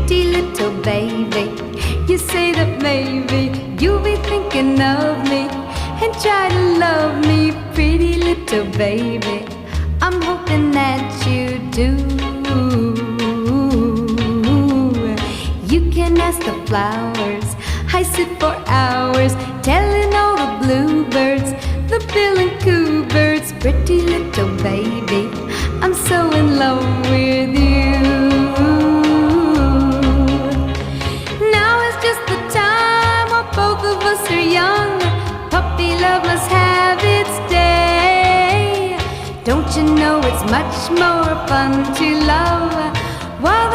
pretty little baby. You say that maybe you'll be thinking of me and try to love me, pretty little baby. I'm hoping that you do. You can ask the flowers, I sit for hours telling all the bluebirds, the bill and coo birds, pretty little baby, I'm so in love with you. Now is just the time while both of us are young. Puppy love must have its day. Don't you know it's much more fun to love while